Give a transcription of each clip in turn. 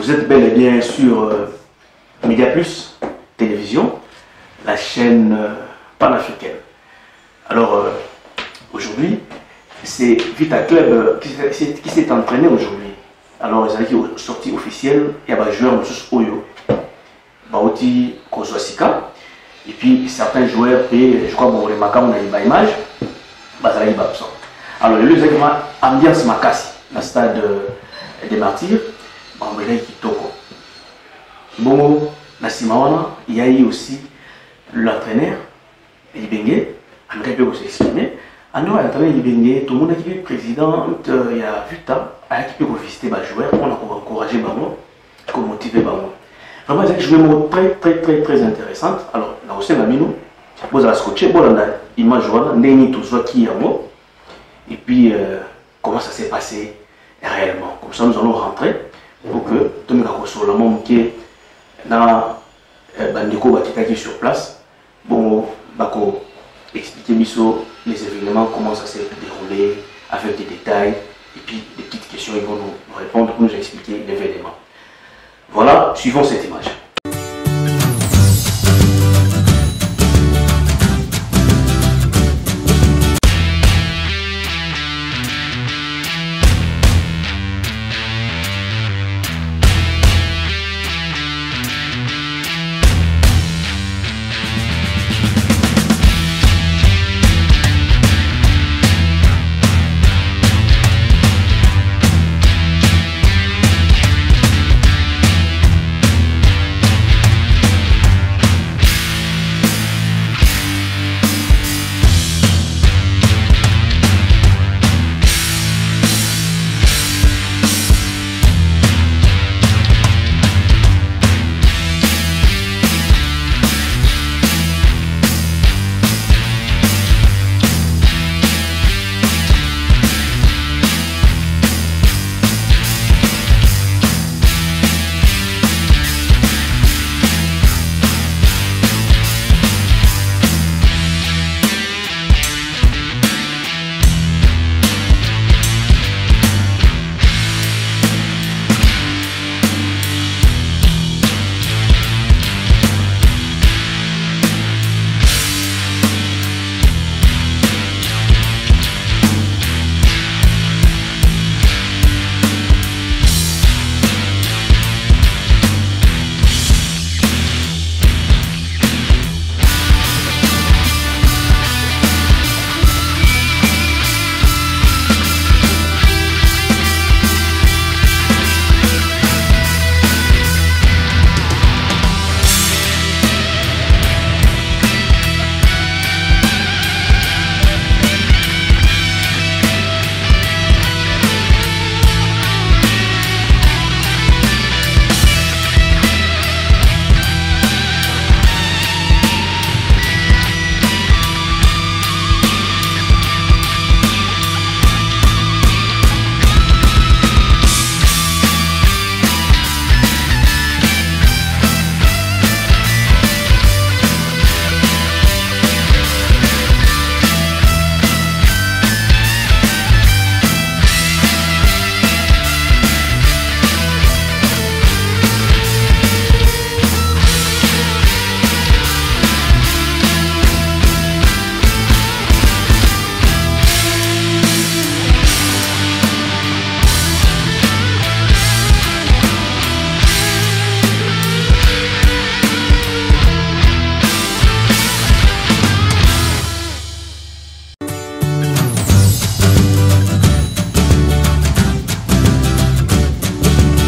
Vous êtes bel et bien sur Média Plus Télévision, la chaîne panafricaine. Alors, aujourd'hui, c'est Vita Club qui s'est entraîné aujourd'hui. Alors, ils ont une sortie officielle, il y a des joueurs de Oyo, Baoti Kozwasika, et puis certains joueurs, et je crois que les Makam, on a des images, Bazali Babson. Alors, le lieu exactement ambiance Makasi, dans le stade des Martyrs, Bambélé Kitoko. Bon, dans Simawana, il y a eu aussi l'entraîneur, Ibenge, André peut aussi exprimer. André l'entraîneur Ibenge, tout le monde a été président, il y a Vita, qui peut visiter les joueurs, on a encouragé Bamon, pour motiver Bamon. Vraiment, c'est une joueur très intéressante. Alors, là aussi, on a mis nous, vous allez scotcher, bon, on a l'image, on a tout ça qui est à moi. Et puis, comment ça s'est passé réellement. Comme ça, nous allons rentrer pour que tout le monde soit le monde qui est dans Bandeko Batita qui est sur place. Bon, Bako expliquer les événements, comment ça s'est déroulé, avec des détails, et puis des petites questions, ils vont nous répondre pour nous expliquer l'événement. Voilà, suivons cette image.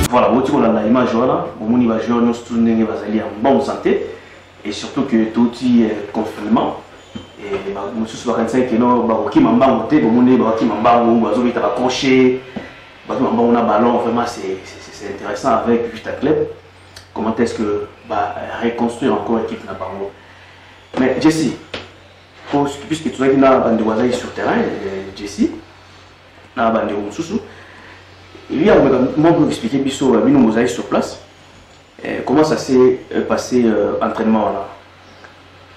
Voilà, on a l'image, on a joueur en bonne santé et surtout que tout est confinement. Et nous sommes 45 et nous sommes accroché, on a ballon, vraiment c'est intéressant avec Vita Club. Comment est-ce que reconstruire encore l'équipe na bango. Mais Jesse, puisque tu as dit que sur terrain, Jesse, na bande Moussou. Il y a un moment pour expliquer sur place comment ça s'est passé l'entraînement là.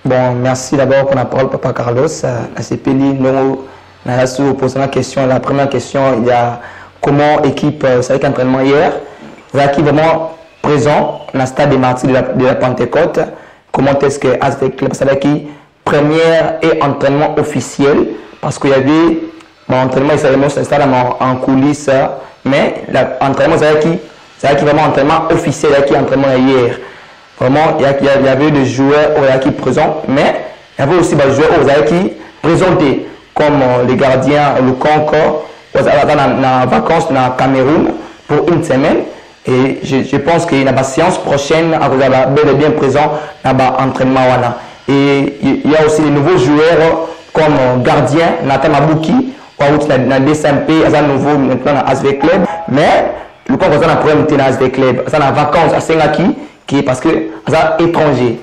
Bon, merci d'abord pour la parole, Papa Carlos. Nous avons posé la question. La première question, il y a comment équipe, c'est avec l'entraînement hier. qui vraiment présent dans le stade des martyrs de la Pentecôte. Comment est-ce que Aztec Club, ça qui première et entraînement officiel, parce qu'il y avait entraînement, il s'installe en coulisses, mais l'entraînement, c'est vraiment entraînement officiel, qui entraînement hier. Vraiment, il y avait des joueurs qui présents, mais il y avait aussi des joueurs qui présentés, comme les gardiens, le Concorde, dans vacances dans le Cameroun pour une semaine. Et je pense qu'il y a une séance prochaine, à vous avez bel et bien présent dans l'entraînement. Et il y a aussi les nouveaux joueurs comme gardien, Nathan Mabouki, dans le DSMP, il y a nouveau maintenant dans ASV Club. Mais le Congo a un problème dans ASV Club. Il y a des vacances à Sengaki, qui est parce que c'est étranger.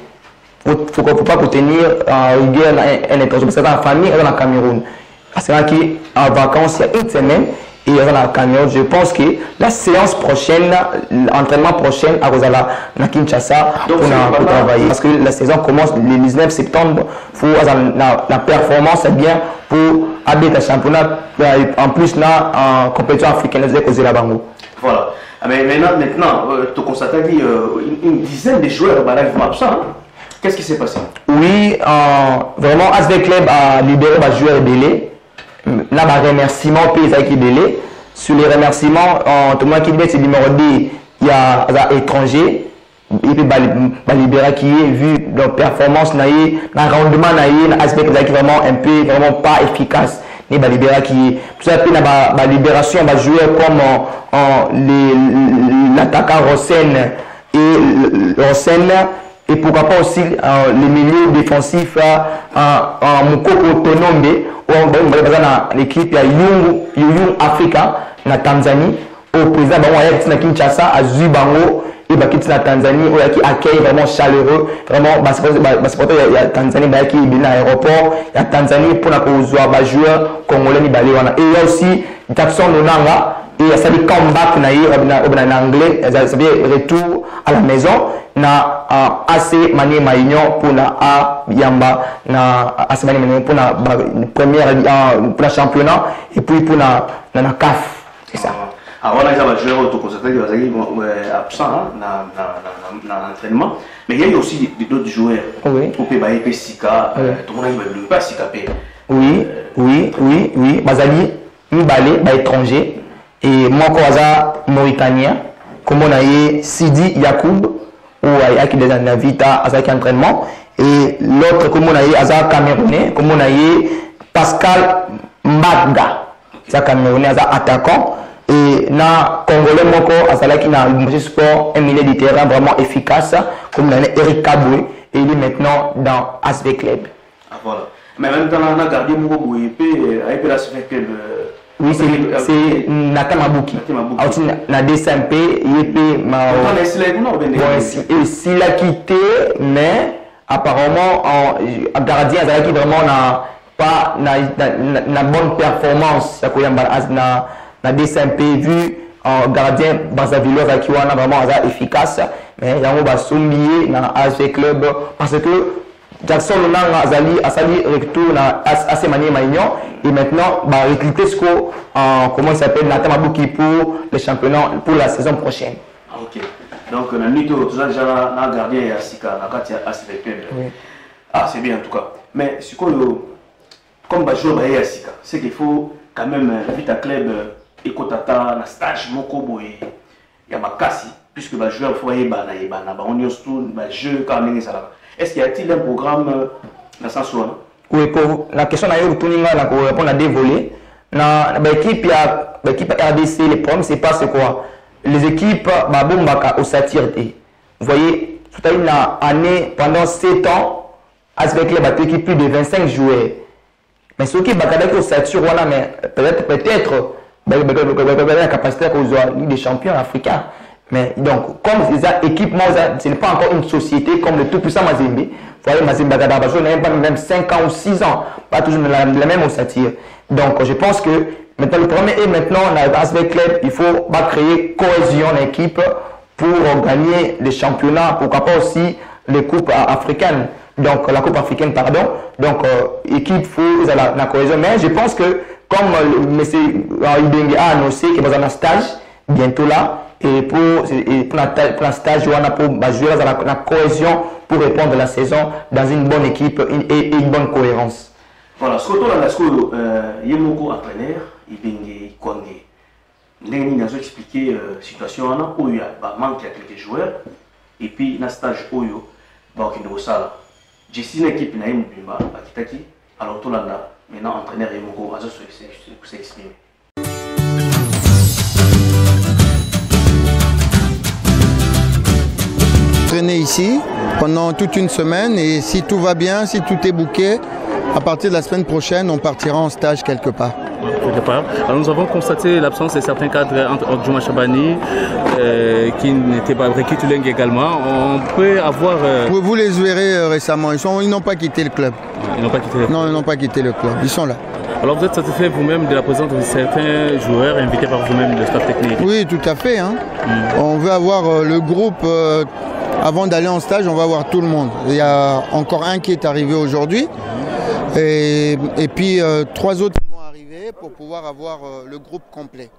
Il ne faut pas tenir un étranger, parce que c'est dans la famille, dans le Cameroun. Sengaki en vacances il y a une semaine. Et dans la Cameroun, je pense que la séance prochaine, l'entraînement prochain à Rosala, à Kinshasa, pour travailler. Parce que la saison commence le 19 septembre. La performance est bien pour habiter le championnat. En plus, là, en compétition africaine, vous avez la Bango. Voilà. Mais maintenant, tu constates une dizaine de joueurs vont absents. Qu'est-ce qui s'est passé? Oui, vraiment, ASV Club a libéré les joueurs délai. Là, les remerciements pays qui délai. Sur les remerciements, tout le monde qui dit c'est numéro 2, il y a des étrangers. Et puis, libérer qui est vu leur performance, le rendement, l'aspect qui est vraiment un peu vraiment pas efficace. Les libérer qui est. Tout ça, puis, la libération, va jouer comme l'attaquant Rosen et pourquoi pas aussi les milieux défensifs en Mukoko Tonombe, ou l'équipe Young Africa, na Tanzanie, au président de Kinshasa, à Zubango, et la Tanzanie, qui accueille vraiment chaleureux, vraiment, il y a Tanzanie qui est dans l'aéroport, il y a Tanzanie pour la joueur congolais, et il y a aussi Jackson Lonanga, et il y a ça des comeback en anglais, ça veut dire retour à la maison, na AC Mané Maïnion pour la A Yamba, na AC Mané Maïnion pour la première, pour le championnat, et puis pour la CAF, c'est ça. Alors là, il y a des joueurs qui sont absents dans l'entraînement, mais il y a aussi d'autres joueurs. Oui. Pour Pébaï, Sika, tout le monde ne veut pas Sika. Oui. Bazali, Mbalé, étranger. Et moi, je Mauritanien, comme on a eu Sidi Yacoub, ou qui est dans Vita, à entraînement. Et l'autre, comme on a eu Camerounais, comme on a eu Pascal Mbadga, c'est Camerounais, attaquant. Et na Congolais, moko azala qui na le sport un milieu de terrain vraiment efficace, comme Eric Kaboué, et il est maintenant dans ASV Club. Ah voilà. Mais même dans la gardien Moko avec la Club. Oui, c'est Nathan Mabouki. Na DSMP, il a quitté, mais apparemment, en gardien, il a qui vraiment n'a pas na bonne performance. Na DSMP vu en gardien Brazzaville qui est vraiment efficace, mais il y a un soumis dans ASV Club parce que Jackson Lonanga Azali retourne à AC Mané Maïnion et maintenant recruter comment il s'appelle Nathan Mabouki pour le championnat pour la saison prochaine. Ok. Donc la nuit tout ça déjà un gardien et Sika na carte ASV Club. Ah c'est bien en tout cas. Mais ce comme joueur à Sika, c'est qu'il faut quand même Vita Club et Kotata, na stage Mokobo et Yamakasi, puisque les joueurs foyer on y jeu quand même ça. Est-ce qu'il y a-t-il un programme dans ce sens? Oui, pour la question pour répondre à des volets. Dans l'équipe RDC, les problèmes, c'est pas c'est quoi. Les équipes au satirité. Vous voyez, tout à l'année, pendant 7 ans, avec les bateaux qui plus de 25 joueurs. Mais ceux qui au satir, mais peut-être la capacité à causer des champions africains. Mais donc, comme ces équipements, ce n'est pas encore une société comme le tout-puissant Mazembe. Vous voyez, Mazembe n'a pas même 5 ans ou 6 ans, pas toujours la même ossature. Donc, je pense que maintenant, le premier est maintenant, dans l'ASV Club, il faut créer cohésion d'équipe pour gagner les championnats, pourquoi pas aussi les coupes africaines. Donc, la coupe africaine, pardon. Donc, équipe, il faut la cohésion. Mais je pense que, comme M. Ibengue a annoncé qu'il va dans un stage, bientôt là, et pour la stage, on a pour jouer la cohésion pour répondre à la saison dans une bonne équipe et une bonne cohérence. Voilà, ce que tu as dit, Yemoko entraîneur, il Kwangé. Nous avons expliqué la situation où il y a un manque de joueurs et puis dans le stage où il y a un sala. J'ai signé une équipe qui Bimba, à Kitaki, alors tout le monde, maintenant entraîneur Yemoko, à s'exprimer. Traîner ici pendant toute une semaine et si tout va bien, si tout est booké, à partir de la semaine prochaine, on partira en stage quelque part. Alors nous avons constaté l'absence de certains cadres entre Juma Chabani qui n'étaient pas Rekituleng également. On peut avoir... Vous les verrez récemment, ils n'ont pas quitté le club. Ils n'ont pas quitté le club. Non, ils n'ont pas quitté le club, ils sont là. Alors vous êtes satisfait vous-même de la présence de certains joueurs invités par vous-même, le staff technique? Oui, tout à fait. Hein. On veut avoir le groupe, avant d'aller en stage, on va avoir tout le monde. Il y a encore un qui est arrivé aujourd'hui et puis 3 autres qui vont arriver pour pouvoir avoir le groupe complet.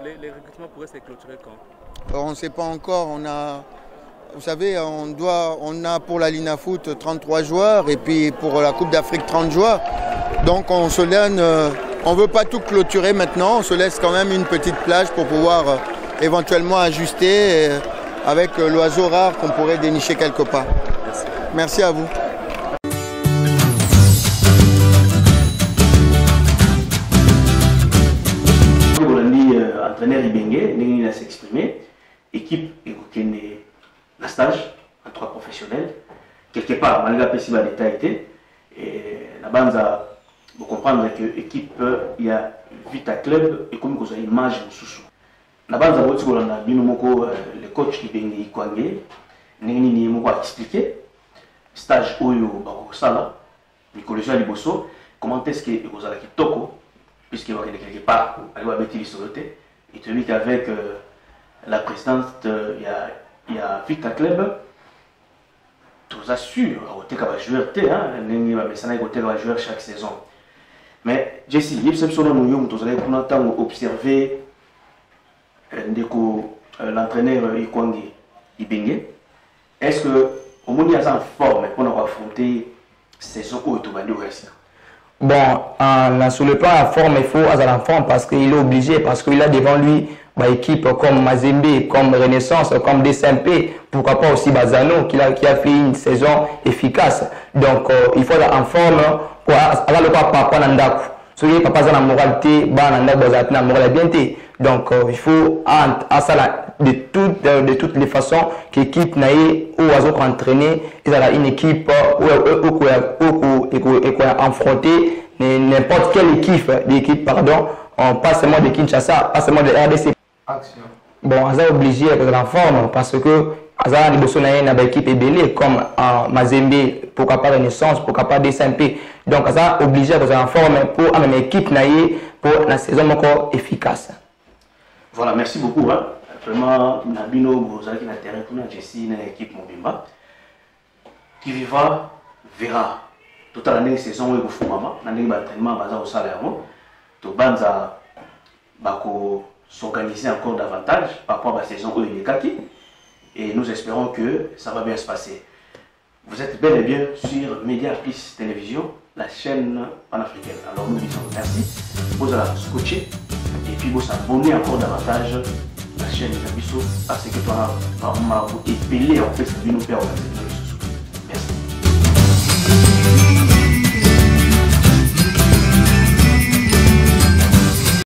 Les recrutements pourraient se clôturer quand? On ne sait pas encore. Vous savez, on a pour la Lina Foot 33 joueurs et puis pour la Coupe d'Afrique 30 joueurs. Donc on se donne, on ne veut pas tout clôturer maintenant, on se laisse quand même une petite plage pour pouvoir éventuellement ajuster avec l'oiseau rare qu'on pourrait dénicher quelque part. Merci. Merci à vous. Entraîneur Ibenge, il s'est exprimé, équipe et la stage en 3 professionnels, quelque part, malgré la PCB d'État été, et la bande vous comprendre que l'équipe, il y a Vita Club et comme vous avez une image de sous. La bande le coach Ibenge Kwangé, il a expliqué, stage Oyo Sala, Nicolas Liboso, comment est-ce que vous avez Toko, puisqu'il va quelque part, il va mettre l'historique. Et tu dis qu'avec la présidence, il y a Vita Club, tout assure, il y a des joueurs, il y a des joueurs chaque saison. Mais Jesse, il y a des choses que nous avons observé l'entraîneur Ikwangé Ibenge. Est-ce que au moins il y a une forme pour affronter cette saison où il y a reste? Bon, sur le plan de la forme, il faut avoir la forme parce qu'il est obligé, parce qu'il a devant lui une équipe comme Mazembe, comme Renaissance, comme DSMP, pourquoi pas aussi Bazano qui a fait une saison efficace. Donc il faut être en forme pour avoir le papa Nandaku. Si vous papa a la moralité, la moralité. Donc il faut de toutes les façons l'équipe naïe ou entraîner, il y a une équipe où affronter n'importe quelle équipe, pardon, pas seulement de Kinshasa, pas seulement de RDC. Action. Bon, on est obligé d'être en forme parce que Azara Libosonaye n'a pas équipe ébélée comme Mazembe, pourquoi pas Renaissance, pourquoi pas DSMP. Donc, on est obligé d'être en forme pour une équipe naïe pour la saison encore efficace. Voilà, merci beaucoup. Hein. Vraiment, Nabino, vous avez un terrain pour nous, Jessie, une équipe Mobimba. Qui vivra, verra. Toute l'année, saison où vous faites maman, l'année d'entraînement, au salaire, tout le monde va s'organiser encore davantage par rapport à la saison où il est kaki. Et nous espérons que ça va bien se passer. Vous êtes bel et bien sur Média Plus Télévision, la chaîne panafricaine. Alors nous disons merci. Vous allez scotcher et puis vous abonner encore davantage à la chaîne Nabiso parce que toi, vous épelez en fait ce que nous faisons.